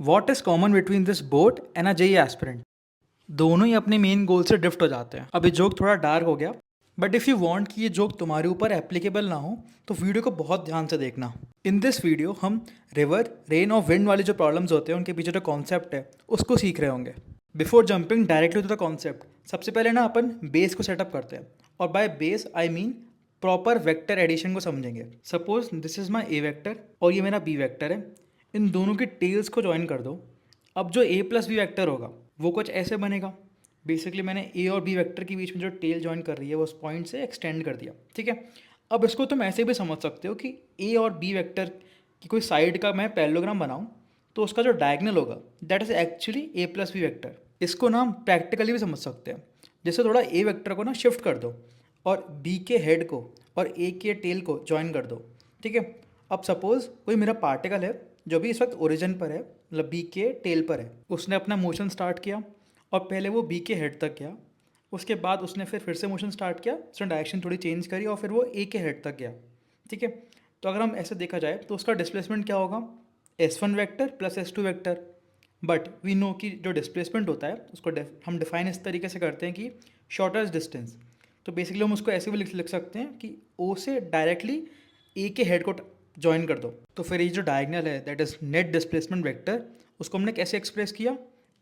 What is common between this boat and a JE aspirant? दोनों ही अपने main goal से ड्रिफ्ट हो जाते हैं। अब ये जोक थोड़ा डार्क हो गया, बट इफ़ यू वांट कि ये जोक तुम्हारे ऊपर एप्लीकेबल ना हो तो वीडियो को बहुत ध्यान से देखना। इन दिस वीडियो हम रिवर, रेन और विंड वाली जो प्रॉब्लम्स होते हैं उनके पीछे जो कॉन्सेप्ट है उसको सीख रहे होंगे। Before jumping directly to the concept, सबसे पहले ना अपन बेस को सेटअप करते हैं, और by base I mean proper vector addition को समझेंगे। Suppose this is my A vector और ये मेरा बी वेक्टर है। इन दोनों की टेल्स को ज्वाइन कर दो। अब जो ए प्लस बी वेक्टर होगा वो कुछ ऐसे बनेगा। बेसिकली मैंने ए और बी वेक्टर के बीच में जो टेल ज्वाइन कर रही है वो उस पॉइंट से एक्सटेंड कर दिया, ठीक है। अब इसको तुम ऐसे भी समझ सकते हो कि ए और बी वेक्टर की कोई साइड का मैं पैरेललोग्राम बनाऊं तो उसका जो डायगनल होगा that is actually A plus B vector. इसको ना हम प्रैक्टिकली भी समझ सकते हैं। जैसे थोड़ा ए वेक्टर को ना शिफ्ट कर दो और बी के हेड को और ए के टेल को ज्वाइन कर दो, ठीक है। अब सपोज कोई मेरा पार्टिकल है जो भी इस वक्त ओरिजिन पर है, मतलब बी के टेल पर है। उसने अपना मोशन स्टार्ट किया और पहले वो बी के हेड तक गया। उसके बाद उसने फिर से मोशन स्टार्ट किया, उसने डायरेक्शन थोड़ी चेंज करी और फिर वो ए के हेड तक गया, ठीक है। तो अगर हम ऐसे देखा जाए तो उसका डिस्प्लेसमेंट क्या होगा, S1 vector plus S2 vector. But we know कि जो डिस्प्लेसमेंट होता है उसको हम डिफाइन इस तरीके से करते हैं कि शॉर्टेस्ट डिस्टेंस। तो बेसिकली हम उसको ऐसे भी लिख सकते हैं कि ओ से डायरेक्टली ए के हेड को ज्वाइन कर दो। तो फिर ये जो डायगनल है that is net displacement vector, उसको हमने कैसे एक्सप्रेस किया,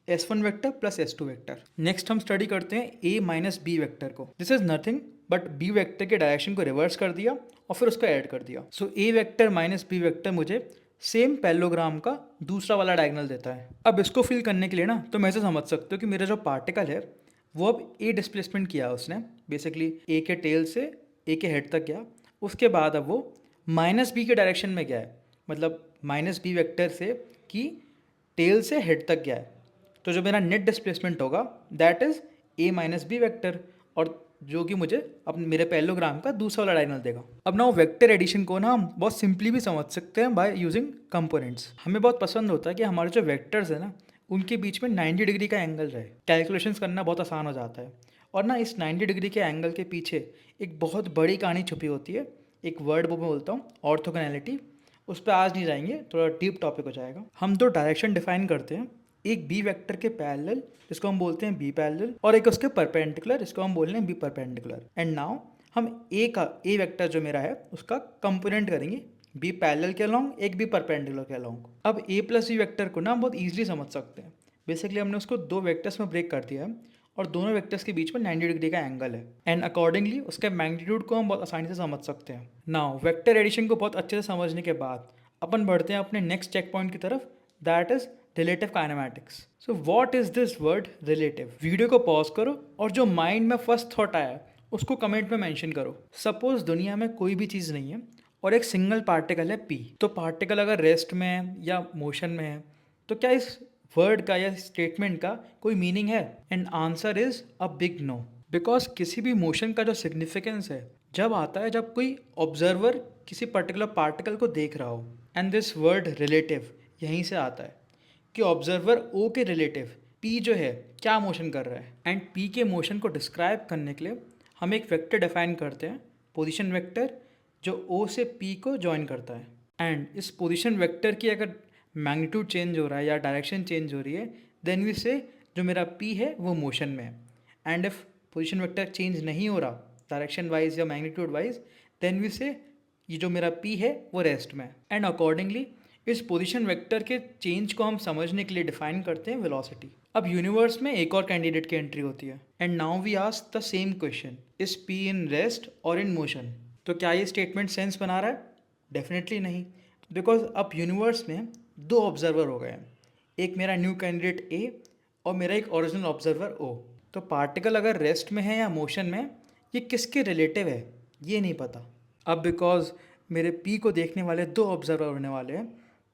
S1 vector plus S2 vector. Next हम स्टडी करते हैं A माइनस बी वेक्टर को। This is nothing but B vector के डायरेक्शन को रिवर्स कर दिया और फिर उसको ऐड कर दिया। So A vector minus B vector मुझे सेम पैरेललोग्राम का दूसरा वाला डायगोनल देता है। अब इसको फिल करने के लिए ना तो मैं ऐसे समझ सकते हो कि मेरा जो पार्टिकल है वो अब ए डिस्प्लेसमेंट किया उसने, बेसिकली ए के टेल से ए के हेड तक गया। उसके बाद अब वो माइनस बी के डायरेक्शन में गया है, मतलब माइनस बी वेक्टर से कि टेल से हेड तक गया है। तो जो मेरा नेट डिस्प्लेसमेंट होगा that is A minus B vector, और जो कि मुझे अब मेरे पैरेललोग्राम का दूसरा वाला डायगोनल देगा। अब ना वो वेक्टर एडिशन को ना हम बहुत सिंपली भी समझ सकते हैं बाय यूजिंग कंपोनेंट्स। हमें बहुत पसंद होता है कि हमारे जो वेक्टर्स है ना उनके बीच में 90 डिग्री का एंगल रहे, कैलकुलेशंस करना बहुत आसान हो जाता है। और ना इस 90 डिग्री के एंगल के पीछे एक बहुत बड़ी कहानी छुपी होती है। एक वर्ड वो मैं बोलता हूँ, ऑर्थोगोनैलिटी। उस पर आज नहीं जाएंगे, थोड़ा डीप टॉपिक हो जाएगा। हम दो डायरेक्शन डिफाइन करते हैं, एक बी वेक्टर के पैरेलल जिसको हम बोलते हैं बी पैरेलल, और एक उसके परपेंडिकुलर जिसको हम बोल रहे हैं बी परपेंडिकुलर। एंड नाउ हम ए वेक्टर जो मेरा है उसका कंपोनेंट करेंगे बी पैरेलल के अलोंग, एक बी परपेंडिकुलर के अलोंग। अब ए प्लस बी वेक्टर को ना हम बहुत ईजिली समझ सकते हैं। बेसिकली हमने उसको दो वेक्टर्स में ब्रेक कर दिया है और दोनों वेक्टर्स के बीच में 90 डिग्री का एंगल है, एंड अकॉर्डिंगली उसके मैग्नीट्यूड को हम बहुत आसानी से समझ सकते हैं। नाउ वेक्टर एडिशन को बहुत अच्छे से समझने के बाद अपन बढ़ते हैं अपने नेक्स्ट चेक पॉइंट की तरफ, that is relative kinematics. So what is this word relative? Video को पॉज करो और जो माइंड में फर्स्ट थॉट आया उसको कमेंट में मेंशन करो। सपोज दुनिया में कोई भी चीज़ नहीं है और एक सिंगल पार्टिकल है पी। तो पार्टिकल अगर रेस्ट में है या मोशन में है तो क्या इस वर्ड का या स्टेटमेंट का कोई मीनिंग है? And answer is a big no. Because किसी भी मोशन का जो सिग्निफिकेंस है जब आता है जब कोई ऑब्जर्वर किसी पर्टिकुलर पार्टिकल को देख रहा हो, एंड दिस वर्ड रिलेटिव यहीं से आता है कि ऑब्जर्वर ओ के रिलेटिव पी जो है क्या मोशन कर रहा है। एंड पी के मोशन को डिस्क्राइब करने के लिए हम एक वेक्टर डिफाइन करते हैं, पोजीशन वेक्टर, जो ओ से पी को ज्वाइन करता है। एंड इस पोजीशन वेक्टर की अगर मैग्नीट्यूड चेंज हो रहा है या डायरेक्शन चेंज हो रही है देन वी से जो मेरा पी है वो मोशन में है। And if position vector change नहीं हो रहा डायरेक्शन वाइज या मैग्नीट्यूड वाइज देन वी से ये जो मेरा पी है वो रेस्ट में है। एंड अकॉर्डिंगली इस पोजीशन वेक्टर के चेंज को हम समझने के लिए डिफाइन करते हैं वेलोसिटी। अब यूनिवर्स में एक और कैंडिडेट की एंट्री होती है, and now we ask the same question, is P in rest और इन मोशन? तो क्या ये स्टेटमेंट सेंस बना रहा है? डेफिनेटली नहीं, बिकॉज अब यूनिवर्स में दो ऑब्जर्वर हो गए हैं, एक मेरा न्यू कैंडिडेट ए और मेरा एक ओरिजिनल ऑब्जर्वर ओ। तो पार्टिकल अगर रेस्ट में है या मोशन में, ये किसके रिलेटिव है ये नहीं पता। अब बिकॉज मेरे पी को देखने वाले दो ऑब्जर्वर होने वाले हैं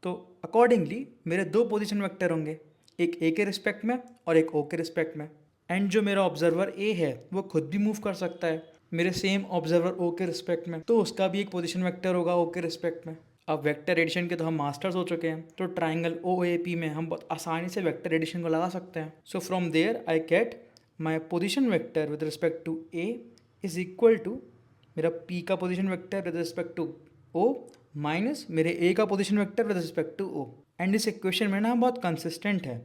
तो अकॉर्डिंगली मेरे दो पोजीशन वेक्टर होंगे, एक ए के रिस्पेक्ट में और एक ओ के रिस्पेक्ट में। एंड जो मेरा ऑब्जर्वर ए है वो खुद भी मूव कर सकता है मेरे सेम ऑब्जर्वर ओ के रिस्पेक्ट में, तो उसका भी एक पोजीशन वेक्टर होगा ओ के रिस्पेक्ट में। अब वेक्टर एडिशन के तो हम मास्टर्स हो चुके हैं, तो ट्राइंगल ओ ए पी में हम बहुत आसानी से वेक्टर एडिशन को लगा सकते हैं। So from there I get my position vector with respect to A is equal to मेरा पी का position vector with respect to O minus मेरे ए का position vector with respect to O. And इस equation में ना बहुत consistent है।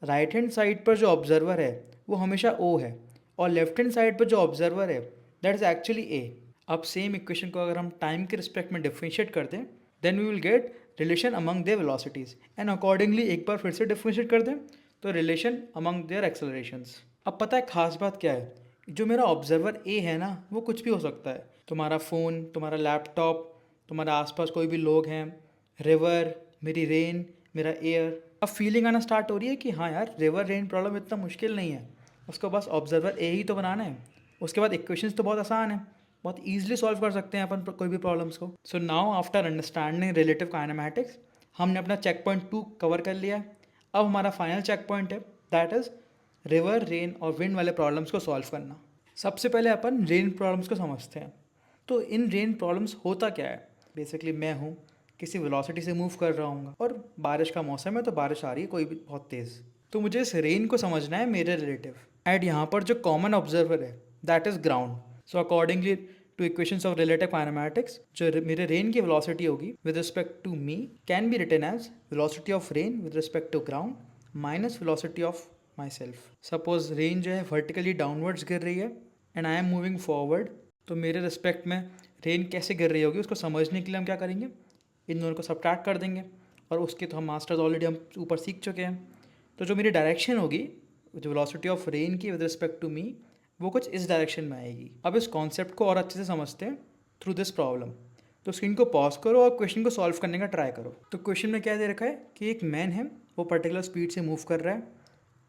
Right hand side पर जो ऑब्जर्वर है वो हमेशा ओ है, और लेफ्ट हैंड साइड पर जो ऑब्जर्वर है दैट इज एक्चुअली ए। अब सेम इक्वेशन को अगर हम टाइम के रिस्पेक्ट में डिफरेंशिएट कर दें, then we will get relation among their velocities, and accordingly एक बार फिर से डिफरेंशिएट कर दें तो रिलेशन अमंग देयर एक्सेलरेशंस। अब पता है खास बात क्या है, जो मेरा ऑब्जर्वर ए है ना वो कुछ भी हो सकता है। तुम्हारा फ़ोन, तुम्हारा लैपटॉप, तुम्हारे आसपास कोई भी लोग हैं, रिवर, मेरी रेन, मेरा एयर। अब फीलिंग आना स्टार्ट हो रही है कि हाँ यार, रिवर रेन प्रॉब्लम इतना मुश्किल नहीं है, उसको बस ऑब्जर्वर ए ही तो बनाना है। उसके बाद इक्वेशंस तो बहुत आसान है, बहुत ईजिली सॉल्व कर सकते हैं अपन कोई भी प्रॉब्लम्स को। So now after understanding relative kinematics, हमने अपना चेक पॉइंट 2 कवर कर लिया है। अब हमारा फाइनल चेक पॉइंट है, दैट इज़ रिवर, रेन और विंड वाले प्रॉब्लम्स को सॉल्व करना। सबसे पहले अपन रेन प्रॉब्लम्स को समझते हैं। तो इन रेन प्रॉब्लम्स होता क्या है, बेसिकली मैं हूँ किसी वेलोसिटी से मूव कर रहा हूँ और बारिश का मौसम है, तो बारिश आ रही है कोई भी बहुत तेज़, तो मुझे इस रेन को समझना है मेरे रिलेटिव। एंड यहाँ पर जो कॉमन ऑब्जर्वर है that is ground. So accordingly two equations of relative kinematics, जो मेरे रेन की वेलोसिटी होगी with respect to me can be written as velocity of rain with respect to ground minus velocity of myself. Suppose rain जो है vertically downwards गिर रही है and I am moving forward, तो मेरे respect में rain कैसे गिर रही होगी उसको समझने के लिए हम क्या करेंगे, इन दोनों को सबट्रैक्ट कर देंगे, और उसके तो हम मास्टर्स ऑलरेडी हम ऊपर सीख चुके हैं। तो जो मेरी डायरेक्शन होगी, जो वेलोसिटी ऑफ रेन की विद रिस्पेक्ट टू मी, वो कुछ इस डायरेक्शन में आएगी। अब इस कॉन्सेप्ट को और अच्छे से समझते हैं थ्रू दिस प्रॉब्लम। तो स्क्रीन को पॉज करो और क्वेश्चन को सॉल्व करने का ट्राई करो। तो क्वेश्चन में क्या दे रखा है कि एक मैन है, वो पर्टिकुलर स्पीड से मूव कर रहा है,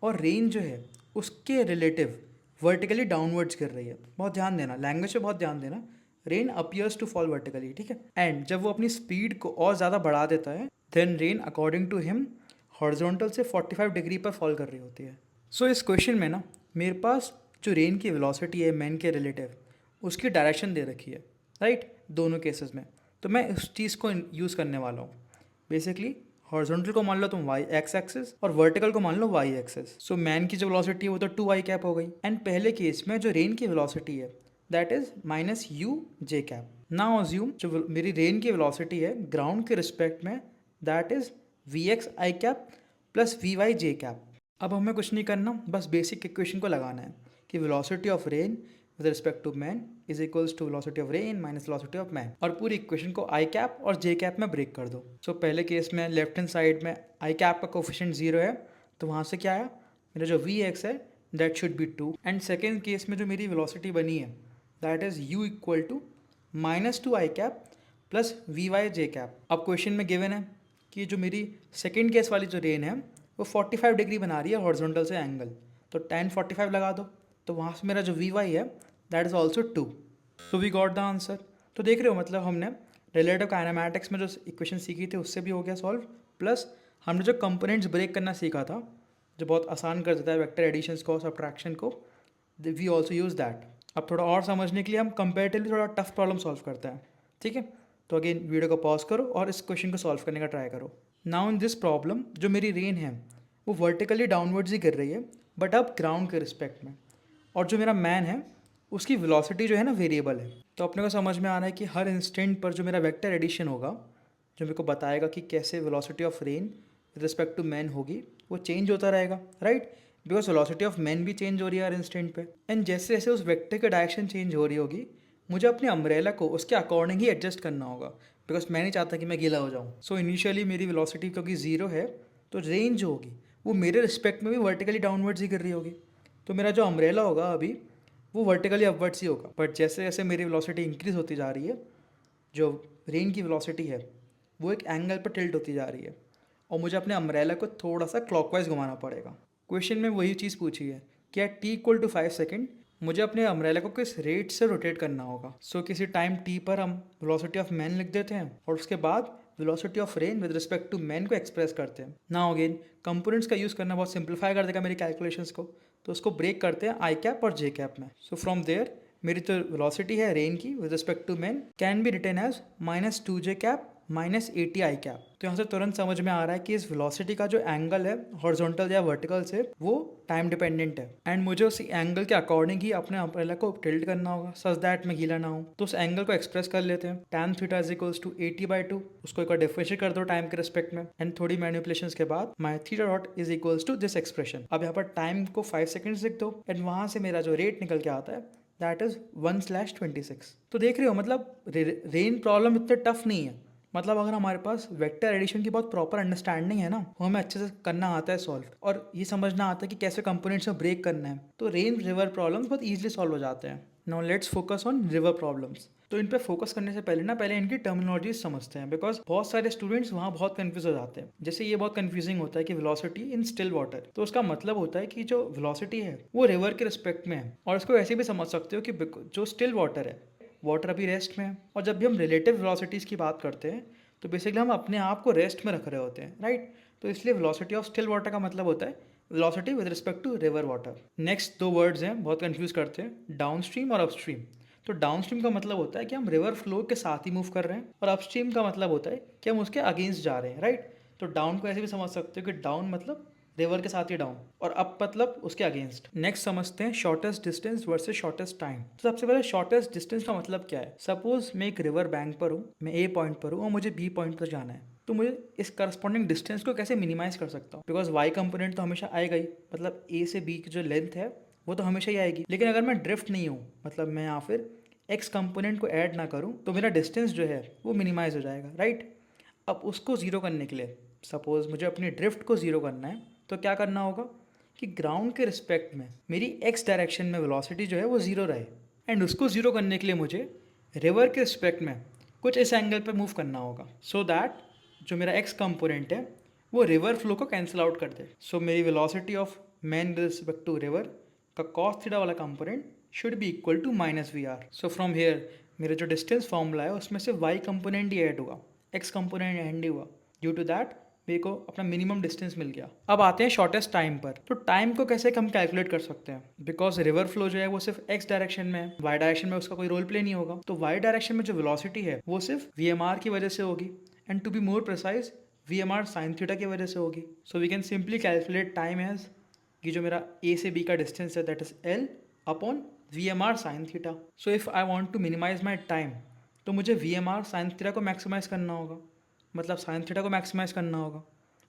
और रेन जो है उसके रिलेटिव वर्टिकली डाउनवर्ड्स गिर रही है। बहुत ध्यान देना, लैंग्वेज पे बहुत ध्यान देना। Rain appears to fall vertically, ठीक है। एंड जब वो अपनी स्पीड को और ज़्यादा बढ़ा देता है, then rain according to him horizontal से 45 डिग्री पर फॉल कर रही होती है। सो इस क्वेश्चन में ना मेरे पास जो रेन की वेलोसिटी है मैन के रिलेटिव, उसकी डायरेक्शन दे रखी है, राइट, दोनों केसेस में। तो मैं उस चीज़ को यूज़ करने वाला हूँ। बेसिकली हॉरिजॉन्टल को मान लो तुम वाई एक्स एक्सिस और वर्टिकल को मान लो वाई एक्सिस। सो मैन की जो वेलोसिटी है वो तो 2 आई कैप हो गई, एंड पहले केस में जो रेन की वेलोसिटी है that is minus you J cap. Now assume जो मेरी रेन की वेलोसिटी है ग्राउंड के रिस्पेक्ट में that is V X I cap plus V Y J cap. अब हमें कुछ नहीं करना, बस बेसिक इक्वेशन को लगाना है कि velocity of rain with respect to man is equals to velocity of rain minus velocity of man, और पूरी इक्वेशन को आई कैप और जे कैप में ब्रेक कर दो। सो पहले केस में लेफ्ट हैंड साइड में आई कैप का कोफिशिएंट 0 है, तो वहाँ से क्या आया, मेरा जो वी एक्स है that should be 2। And second case में जो मेरी वेलोसिटी बनी है that is U equal to minus 2 I cap plus V Y J cap. अब क्वेश्चन में गिवन है कि जो मेरी सेकेंड केस वाली जो रेन है वो 45 डिग्री बना रही है हॉरिजॉन्टल से एंगल, तो tan 45 लगा दो, तो वहाँ से मेरा जो वी वाई है that is also 2। So we got the answer. तो देख रहे हो, मतलब हमने रिलेटिव काइनेमैटिक्स में जो इक्वेशन सीखी थी उससे भी हो गया सॉल्व, प्लस हमने जो कंपोनेंट्स ब्रेक करना सीखा था जो बहुत आसान कर देता है वेक्टर एडिशंस को, सब्ट्रैक्शन को, वी ऑल्सो यूज़ दैट। अब थोड़ा और समझने के लिए हम कंपेरेटिवली थोड़ा टफ प्रॉब्लम सॉल्व करते हैं, ठीक है। तो अगेन वीडियो को पॉज करो और इस क्वेश्चन को सॉल्व करने का ट्राई करो। नाउ इन दिस प्रॉब्लम जो मेरी रेन है वो वर्टिकली डाउनवर्ड्स ही गिर रही है, बट अब ग्राउंड के रिस्पेक्ट में, और जो मेरा मैन है उसकी वेलोसिटी जो है ना वेरिएबल है। तो अपने को समझ में आ रहा है कि हर इंस्टेंट पर जो मेरा वेक्टर एडिशन होगा जो मेरे को बताएगा कि कैसे velocity of rain with respect to man होगी, वो चेंज होता रहेगा, right, because velocity of man भी चेंज हो रही है हर इंस्टेंट पे। एंड जैसे जैसे उस वेक्टर की डायरेक्शन चेंज हो रही होगी, मुझे अपने अम्ब्रेला को उसके अकॉर्डिंग ही एडजस्ट करना होगा, बिकॉज मैं नहीं चाहता कि मैं गीला हो जाऊँ। सो इनिशियली मेरी वेलोसिटी क्योंकि 0 है, तो रेंज जो होगी वो मेरे रिस्पेक्ट में भी वर्टिकली डाउनवर्ड्स ही कर रही होगी, तो मेरा जो अम्ब्रेला होगा अभी वो वर्टिकली अपवर्ड्स ही होगा। बट जैसे जैसे मेरी वेलोसिटी इंक्रीज़ होती जा रही है, जो रेन की वेलोसिटी है वो एक एंगल पर टिल्ट होती जा रही है, और मुझे अपने अम्ब्रेला को थोड़ा सा क्लॉकवाइज घुमाना पड़ेगा। क्वेश्चन में वही चीज़ पूछी है कि at t equal to 5 second मुझे अपने अम्ब्रेला को किस रेट से रोटेट करना होगा। सो किसी टाइम t पर हम वेलोसिटी ऑफ मैन लिख देते हैं और उसके बाद velocity of rain with respect to man को एक्सप्रेस करते हैं। नाउ अगेन कंपोनेंट्स का यूज़ करना बहुत सिंप्लीफाई कर देगा मेरी कैलकुलेशंस को, तो उसको ब्रेक करते हैं आई कैप और जे कैप में। सो फ्रॉम देयर मेरी जो वेलोसिटी है रेन की with respect to man can be written as minus 2 J cap minus 80 I cap. तो यहाँ से तुरंत समझ में आ रहा है कि इस वेलोसिटी का जो एंगल है हॉरिजॉन्टल या वर्टिकल से वो टाइम डिपेंडेंट है, एंड मुझे उसी एंगल के अकॉर्डिंग ही अपने अम्ब्रेला को टिल्ट करना होगा सच दैट मैं गीला ना हूँ। तो उस एंगल को एक्सप्रेस कर लेते हैं। tan theta is equals to 80/2, उसको एक बार डिफरेंशिएट कर दो टाइम के रिस्पेक्ट में, एंड थोड़ी मैनिपुलेशंस के बाद my theta dot is equals to this expression. अब यहाँ पर टाइम को 5 सेकेंड्स लिख दो, एंड वहां से मेरा जो रेट निकल के आता है दैट इज 1/26। तो देख रहे हो, मतलब रेन प्रॉब्लम इतने टफ नहीं है। मतलब अगर हमारे पास वेक्टर एडिशन की बहुत प्रॉपर अंडरस्टैंडिंग है ना, वो हमें अच्छे से करना आता है सॉल्व, और ये समझना आता है कि कैसे कंपोनेंट्स में ब्रेक करना है, तो रेन रिवर प्रॉब्लम्स बहुत ईजिली सॉल्व हो जाते हैं। Now let's focus on river problems. तो इन पे फोकस करने से पहले इनकी टर्मिनोलॉजी समझते हैं, बिकॉज बहुत सारे स्टूडेंट्स वहाँ बहुत कंफ्यूज हो जाते हैं। जैसे ये बहुत कंफ्यूजिंग होता है कि वेलोसिटी इन स्टिल वाटर, तो उसका मतलब होता है कि जो वेलोसिटी है वो रिवर के रिस्पेक्ट में है, और इसको ऐसे भी समझ सकते हो कि जो स्टिल वाटर है, वाटर अभी रेस्ट में है, और जब भी हम रिलेटिव वेलोसिटीज़ की बात करते हैं तो बेसिकली हम अपने आप को रेस्ट में रख रहे होते हैं, राइट। तो इसलिए वेलोसिटी ऑफ स्टिल वाटर का मतलब होता है velocity with respect to river water. Next दो वर्ड्स हैं बहुत कंफ्यूज करते हैं, डाउन स्ट्रीम और अपस्ट्रीम। तो डाउन स्ट्रीम का मतलब होता है कि हम रिवर फ्लो के साथ ही मूव कर रहे हैं, और अपस्ट्रीम का मतलब होता है कि हम उसके अगेंस्ट जा रहे हैं, राइट। तो डाउन को ऐसे भी समझ सकते हो कि डाउन मतलब रिवर के साथ ही डाउन, और अप मतलब उसके अगेंस्ट। नेक्स्ट समझते हैं shortest distance versus shortest time. तो सबसे पहले शॉर्टेस्ट डिस्टेंस का मतलब क्या है। सपोज मैं एक रिवर बैंक पर हूँ, मैं ए पॉइंट पर हूँ और मुझे बी पॉइंट पर जाना है, तो मुझे इस करस्पॉन्डिंग डिस्टेंस को कैसे मिनिमाइज कर सकता हूँ, बिकॉज वाई कंपोनेंट तो हमेशा आएगा ही, मतलब ए से बी की जो लेंथ है वो तो हमेशा ही आएगी। लेकिन अगर मैं ड्रिफ्ट नहीं हूँ, मतलब मैं यहाँ फिर एक्स कंपोनेंट को ऐड ना करूँ, तो मेरा डिस्टेंस जो है वो मिनिमाइज हो जाएगा, राइट। अब उसको ज़ीरो करने के लिए सपोज मुझे अपनी ड्रिफ्ट को ज़ीरो करना है, तो क्या करना होगा कि ग्राउंड के रिस्पेक्ट में मेरी एक्स डायरेक्शन में वेलोसिटी जो है वो ज़ीरो रहे, एंड उसको ज़ीरो करने के लिए मुझे रिवर के रिस्पेक्ट में कुछ इस एंगल पर मूव करना होगा, सो दैट जो मेरा एक्स कंपोनेंट है वो रिवर फ्लो को कैंसिल आउट कर दे। सो मेरी velocity of man with respect to river का कॉस थीटा वाला component should be equal to minus V R. So from here मेरा जो डिस्टेंस फॉर्मूला है उसमें से वाई कंपोनेंट ही ऐड होगा, एक्स कंपोनेंट ऐड नहीं हुआ। ड्यू टू दैट मेरे को अपना मिनिमम डिस्टेंस मिल गया। अब आते हैं शॉर्टेस्ट टाइम पर। तो टाइम को कैसे हम कैलकुलेट कर सकते हैं, बिकॉज रिवर फ्लो जो है वो सिर्फ एक्स डायरेक्शन में है, वाई डायरेक्शन में उसका कोई रोल प्ले नहीं होगा। तो वाई डायरेक्शन में जो वेलोसिटी है वो सिर्फ वी एम आर की वजह से होगी, and to be more precise V M R sine theta की वजह से होगी। So we can simply calculate time as कि जो मेरा ए से बी का डिस्टेंस है that is L upon V M R sine theta. So if I want to minimize my time, तो मुझे V M R sine theta को maximize करना होगा, मतलब साइन थीटा को मैक्सिमाइज करना होगा।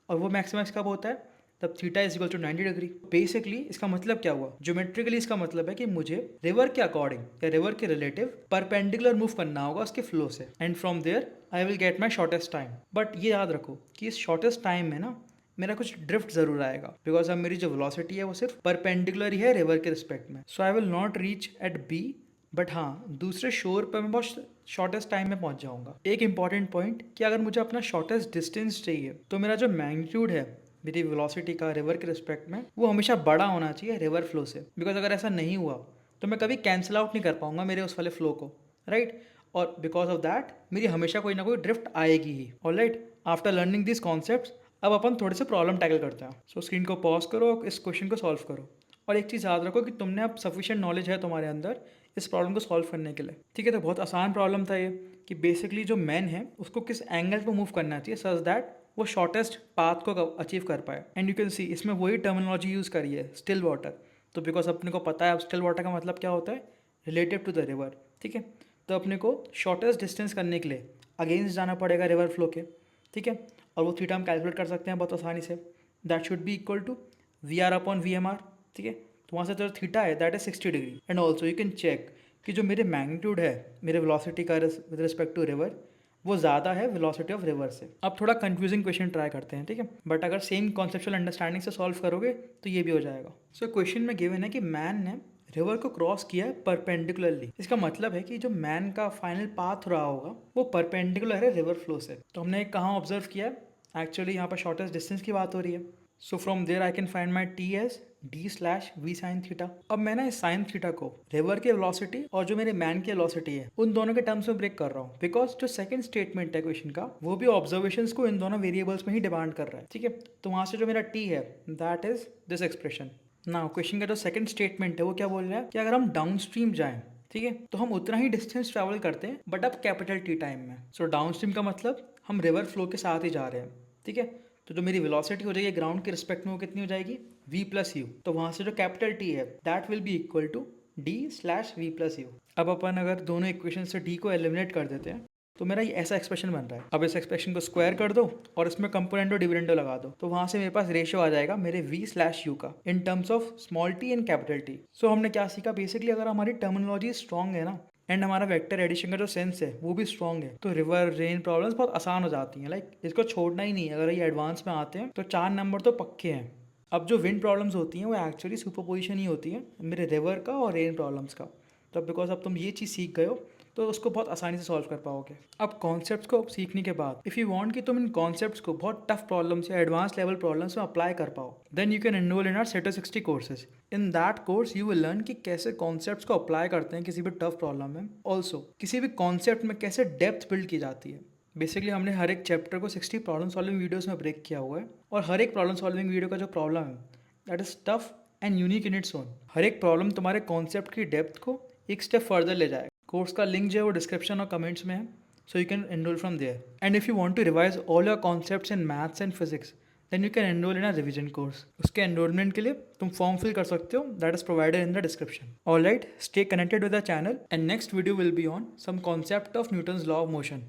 और वो मैक्सिमाइज कब होता है, तब theta is equal to 90 degree. Basically इसका मतलब क्या हुआ, ज्योमेट्रिकली इसका मतलब है कि मुझे रिवर के अकॉर्डिंग या रिवर के रिलेटिव परपेंडिकुलर मूव करना होगा उसके फ्लो से, and from there I will get my shortest time. But ये याद रखो कि इस शॉर्टेस्ट टाइम में ना मेरा कुछ ड्रिफ्ट जरूर आएगा, बिकॉज अब मेरी जो वेलोसिटी है वो सिर्फ परपेंडिकुलर ही है रिवर के रिस्पेक्ट में। So I will not reach at B, but हाँ दूसरे शोर पर मैं बहुत शॉर्टेस्ट टाइम में पहुंच जाऊंगा। एक इंपॉर्टेंट पॉइंट कि अगर मुझे अपना शॉर्टेस्ट डिस्टेंस चाहिए, तो मेरा जो मैग्नीट्यूड है मेरी वेलोसिटी का रिवर के रिस्पेक्ट में वो हमेशा बड़ा होना चाहिए रिवर फ्लो से, बिकॉज अगर ऐसा नहीं हुआ तो मैं कभी कैंसिल आउट नहीं कर पाऊंगा मेरे उस वाले फ्लो को, राइट। और बिकॉज ऑफ दैट मेरी हमेशा कोई ना कोई ड्रिफ्ट आएगी ही। Alright, after learning this concepts अब अपन थोड़े से प्रॉब्लम टैकल करते हैं। सो स्क्रीन को पॉज करो, इस क्वेश्चन को सॉल्व करो, और एक चीज़ याद रखो कि तुमने अब सफिशिएंट नॉलेज है तुम्हारे अंदर इस प्रॉब्लम को सॉल्व करने के लिए, ठीक है। तो बहुत आसान प्रॉब्लम था ये कि बेसिकली जो मैन है उसको किस एंगल पर मूव करना चाहिए सच दैट वो शॉर्टेस्ट पाथ को अचीव कर पाए। एंड यू कैन सी इसमें वही टर्मिनोलॉजी यूज़ करी है, स्टिल वाटर। तो बिकॉज अपने को पता है अब स्टिल वाटर का मतलब क्या होता है, रिलेटिव टू द रिवर, ठीक है। तो अपने को शॉर्टेस्ट डिस्टेंस करने के लिए अगेंस्ट जाना पड़ेगा रिवर फ्लो के, ठीक है। और वो थीटा हम कैलकुलेट कर सकते हैं बहुत आसानी से, that should be equal to V R upon V M R, ठीक है। तो वहाँ से जो थीटा है that is 60 degree. And also you can check कि जो मेरे मैग्नीट्यूड है मेरे वेलोसिटी का विद रिस्पेक्ट टू रिवर वो ज़्यादा है वेलोसिटी ऑफ रिवर से। अब थोड़ा कंफ्यूजिंग क्वेश्चन ट्राई करते हैं, ठीक है, बट अगर सेम कॉन्सेप्चुअल अंडरस्टैंडिंग से सॉल्व करोगे तो ये भी हो जाएगा। सो क्वेश्चन में गिवन है कि मैन ने रिवर को क्रॉस किया है परपेंडिकुलरली। इसका मतलब है कि जो मैन का फाइनल पाथ रहा होगा वो परपेंडिकुलर है रिवर फ्लो से। तो हमने कहाँ ऑब्जर्व किया है, एक्चुअली यहाँ पर शॉर्टेस्ट डिस्टेंस की बात हो रही है। So from there I can find my T as D slash V sine theta. अब मैं ना इस साइन थीटा को रिवर की वेलोसिटी और जो मेरे मैन की वेलोसिटी है उन दोनों के टर्म्स में ब्रेक कर रहा हूँ, बिकॉज जो सेकंड स्टेटमेंट है क्वेश्चन का वो भी ऑब्जर्वेशंस को इन दोनों वेरिएबल्स में ही डिमांड कर रहा है, ठीक है। तो वहाँ से जो मेरा टी है दैट इज दिस एक्सप्रेशन। ना क्वेश्चन का जो सेकंड स्टेटमेंट है वो क्या बोल रहा है कि अगर हम डाउन स्ट्रीम जाएं, ठीक है, तो हम उतना ही डिस्टेंस ट्रैवल करते हैं बट अब कैपिटल टी टाइम में। सो डाउन स्ट्रीम का मतलब हम रिवर फ्लो के साथ ही जा रहे हैं, ठीक है। तो जो मेरी वेलोसिटी हो जाएगी ग्राउंड के रिस्पेक्ट में वो कितनी हो जाएगी, v प्लस यू। तो वहाँ से जो कैपिटल टी है that will be equal to d/v plus U. अब अपन अगर दोनों इक्वेशन से d को एलिमिनेट कर देते हैं तो मेरा ये ऐसा एक्सप्रेशन बन रहा है। अब इस एक्सप्रेशन को स्क्वायर कर दो और इसमें कंपोनेंटो डिविडेंडो लगा दो, तो वहां से मेरे पास रेशियो आ जाएगा मेरे v/u का in terms of small t and capital T. So हमने क्या सीखा, बेसिकली अगर हमारी टर्मिनोलॉजी स्ट्रॉन्ग है ना एंड हमारा वेक्टर एडिशन का जो सेंस है वो भी स्ट्रॉन्ग है, तो रिवर रेन प्रॉब्लम्स बहुत आसान हो जाती हैं। लाइक इसको छोड़ना ही नहीं है। अगर ये एडवांस में आते हैं तो 4 नंबर तो पक्के हैं। अब जो विंड प्रॉब्लम्स होती हैं वो एक्चुअली सुपरपोजिशन ही होती है मेरे रिवर का और रेन प्रॉब्लम्स का। तो बिकॉज अब तुम ये चीज़ सीख गए हो तो उसको बहुत आसानी से सॉल्व कर पाओगे। अब कॉन्सेप्ट्स को सीखने के बाद इफ़ यू वांट कि तुम इन कॉन्सेप्ट्स को बहुत टफ प्रॉब्लम्स या एडवांस लेवल प्रॉब्लम्स में अप्लाई कर पाओ, then you can enroll in our सेटो 60 courses. In that course you will learn कि कैसे कॉन्सेप्ट्स को अप्लाई करते हैं किसी भी टफ प्रॉब्लम में। ऑल्सो किसी भी कॉन्सेप्ट में कैसे डेप्थ बिल्ड की जाती है। बेसिकली हमने हर एक चैप्टर को 60 प्रॉब्लम सॉल्विंग वीडियोस में ब्रेक किया हुआ है और हर एक प्रॉब्लम सॉल्विंग वीडियो का जो प्रॉब्लम है that is tough and unique in its own. हर एक प्रॉब्लम तुम्हारे कॉन्सेप्ट की डेप्थ को एक स्टेप फर्दर ले जाएगा। कोर्स का लिंक जो है वो डिस्क्रिप्शन और कमेंट्स में है, so you can enroll from there. And if you want to revise all your concepts in maths and physics then you can enroll in a revision course. उसके enrollment के लिए तुम फॉर्म फिल कर सकते हो, that is provided in the description. Alright, stay connected with the channel and next video will be on some concept of Newton's law of motion.